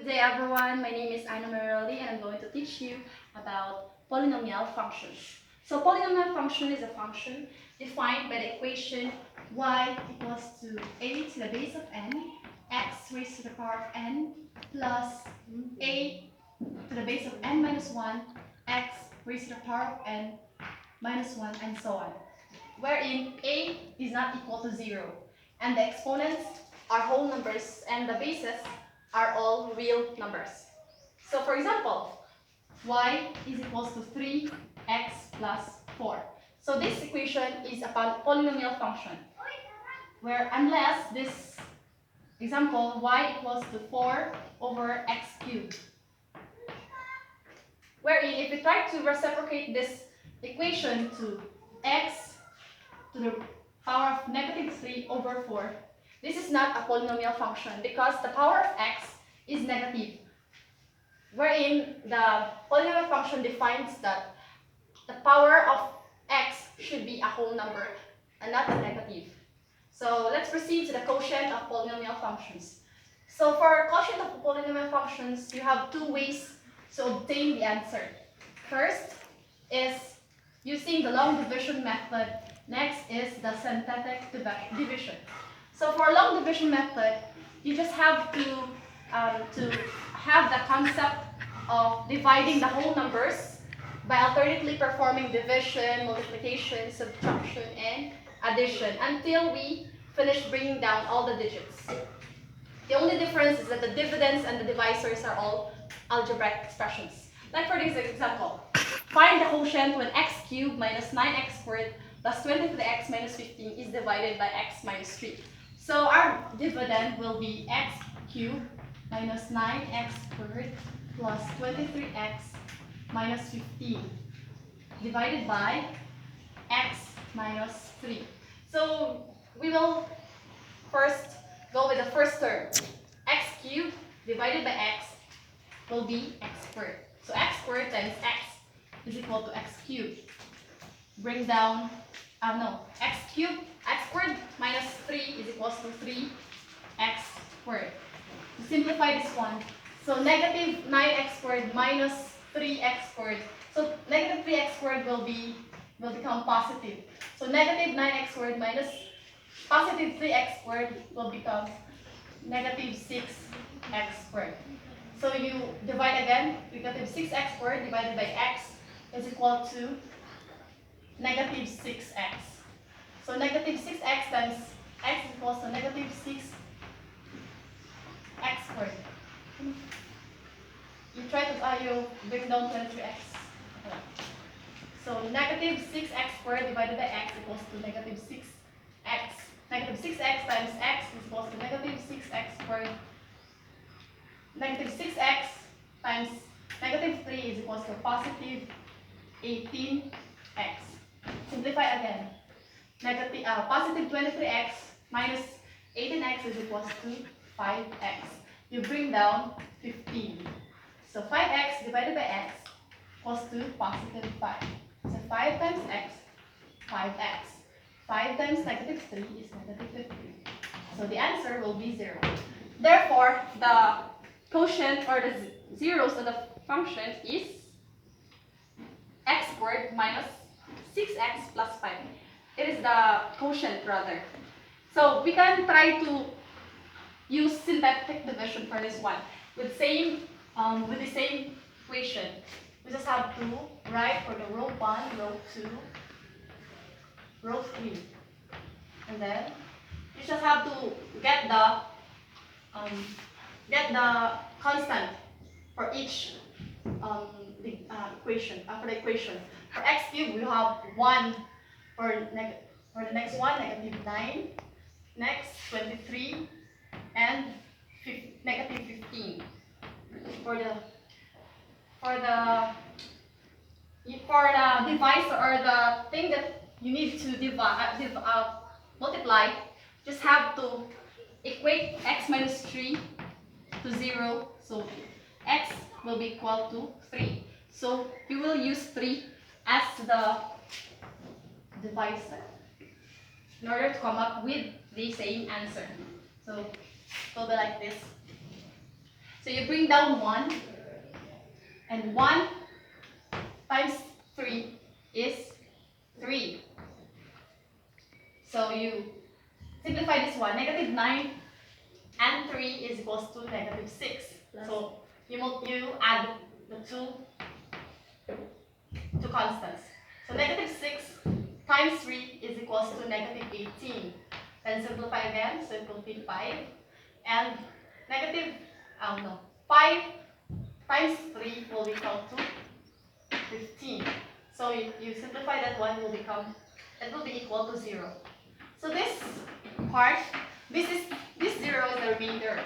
day everyone, my name is ANAMARIE and I'm going to teach you about polynomial functions. So polynomial function is a function defined by the equation y equals to a to the base of n, x raised to the power of n, plus a to the base of n minus 1, x raised to the power of n minus 1, and so on. Wherein a is not equal to 0, and the exponents are whole numbers and the bases are all real numbers. So for example, y is equals to 3x plus 4. So this equation is a polynomial function, where unless this example y equals to 4 over x cubed, wherein if we try to reciprocate this equation to x to the power of negative 3 over 4, this is not a polynomial function because the power of x is negative, wherein the polynomial function defines that the power of x should be a whole number and not a negative. So let's proceed to the quotient of polynomial functions. So for quotient of polynomial functions, you have two ways to obtain the answer. First is using the long division method. Next is the synthetic division. So for long division method, you just have to have the concept of dividing the whole numbers by alternately performing division, multiplication, subtraction, and addition until we finish bringing down all the digits. The only difference is that the dividends and the divisors are all algebraic expressions. Like for this example, find the quotient when x cubed minus 9x squared plus 23x minus 15 is divided by x minus 3. So our dividend will be x cubed minus 9x squared plus 23x minus 15 divided by x minus 3. So we will first go with the first term. X cubed divided by x will be x squared. So x squared times x is equal to x cubed. Bring down, x cubed, x squared minus 3 is equals to 3x squared. To simplify this one, so negative 9x squared minus 3x squared. So negative 3x squared will become positive. So negative 9x squared minus positive 3x squared will become negative 6x squared. So you divide again, negative 6x squared divided by x is equal to negative 6x. So negative 6x times x is equals to negative 6x squared. You try to you bring down 23x. So negative 6x squared divided by x equals to negative 6x. Negative 6x times x is equals to negative 6x squared. Negative 6x times negative 3 is equals to positive 18x. Simplify again. Negative positive 23x minus 18x is equals to 5x. You bring down 15. So 5x divided by x equals to positive 5. So 5 times x, 5x. 5 times negative 3 is negative 15. So the answer will be 0. Therefore, the quotient or the zeros of the function is x squared minus 6x plus 5. It is the quotient rather. So we can try to use synthetic division for this one with the same equation. We just have to write for the row 1, row 2, row 3, and then you just have to get the constant for each equation. For the equation for x cubed, we have 1 for the next one, negative 9, next 23, and negative 15. For the divisor or the thing that you need to multiply, just have to equate x minus 3 to 0. So x will be equal to 3. So you will use 3 as the divisor in order to come up with the same answer. So it will be like this. So you bring down 1, and 1 times 3 is 3. So you simplify this one. Negative 9 and 3 is equals to negative 6. So you add the two constants. So negative 6 times 3 is equals to negative 18. Then simplify again, so it will be 5. And negative, 5 times 3 will become 15. So you simplify that one, will become, it will be equal to 0. So this part, this 0 is the remainder.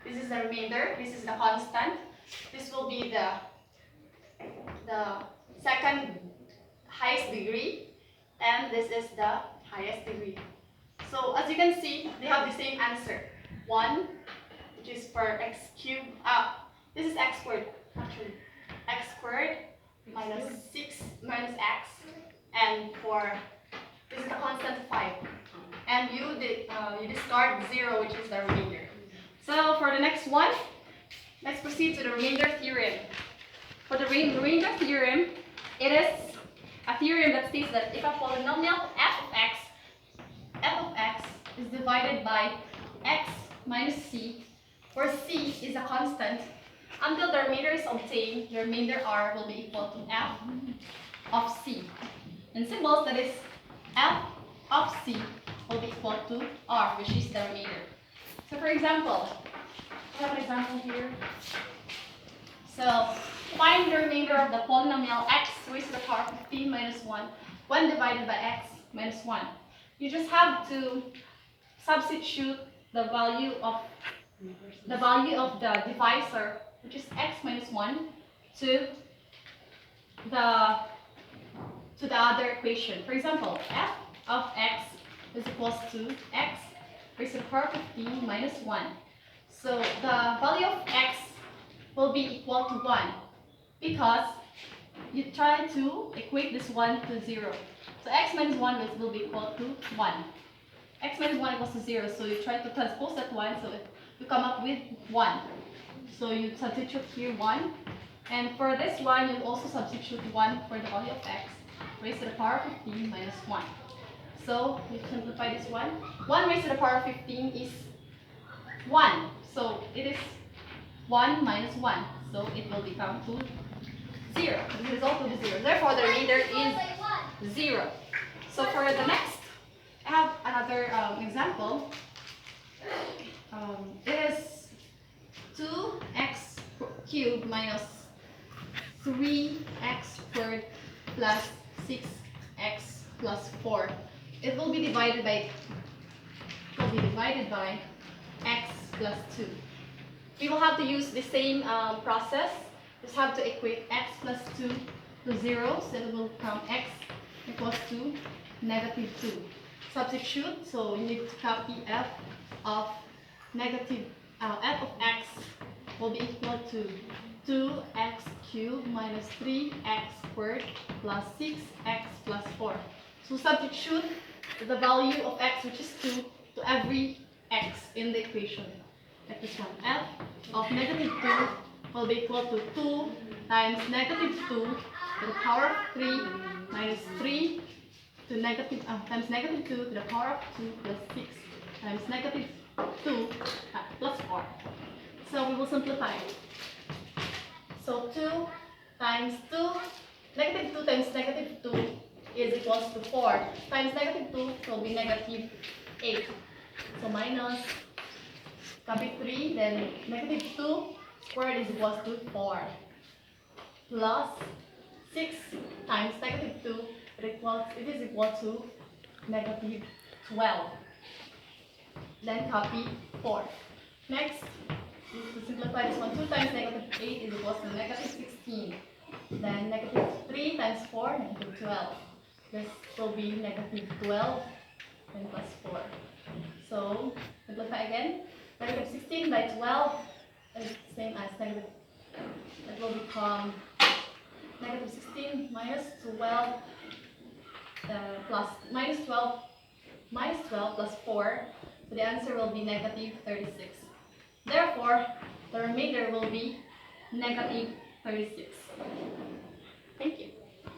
This is the remainder, this is the constant. This will be the second highest degree, and this is the highest degree. So as you can see, they have the same answer. 1, which is for x cubed. This is x squared, actually. X squared minus 6 minus x, and this is the constant 5. And you discard 0, which is the remainder. So for the next one, let's proceed to the remainder theorem. For the remainder theorem, it is a theorem that states that if a polynomial f of x is divided by x minus c, where c is a constant, until the remainder is obtained, the remainder r will be equal to f of c. In symbols, that is f of c will be equal to r, which is the remainder. So for example, I have an example here. So find the remainder of the polynomial x raised to the power 15 minus 1 when divided by x minus 1. You just have to substitute the value of the divisor, which is x minus 1, to the other equation. For example, f of x is equals to x raised to the power 15 minus 1. So the value of x will be equal to 1 because you try to equate this 1 to 0. So x minus 1 will be equal to 1. X minus 1 equals to 0, so you try to transpose that 1, so you come up with 1. So you substitute here 1. And for this one, you also substitute 1 for the value of x raised to the power 15 minus 1. So you simplify this one. 1 raised to the power 15 is 1. So it is 1 minus 1. So it will become 0. The result will be 0. Therefore, the remainder is 0. So for the next, I have another example. It is 2x cubed minus 3x squared plus 6x plus 4. It will be divided by x plus 2. We will have to use the same process. Just have to equate x plus 2 to 0, so it will become x equals to negative 2. Substitute, so you need to copy f of x will be equal to 2x cubed minus 3x squared plus 6x plus 4. So substitute the value of x, which is 2, to every x in the equation. Like this one, f of negative 2 will be equal to 2 times negative 2 to the power of 3 minus 3 to negative times negative 2 to the power of 2 plus 6 times negative 2 plus 4. So we will simplify. So 2 times 2, negative 2 times negative 2 is equals to 4 times negative 2 will be negative 8. So minus copy 3, then negative 2 squared is equals to 4 plus 6 times negative 2, it is equal to negative 12. Then copy 4. Next, to simplify this one, 2 times negative 8 is equals to negative 16. Then negative 3 times 4, negative 12. This will be negative 12 and plus 4. So simplify again. Negative 16 by 12 is the same as negative. It will become negative 16 minus 12 plus minus 12 plus 4. So the answer will be negative 36. Therefore, the remainder will be negative 36.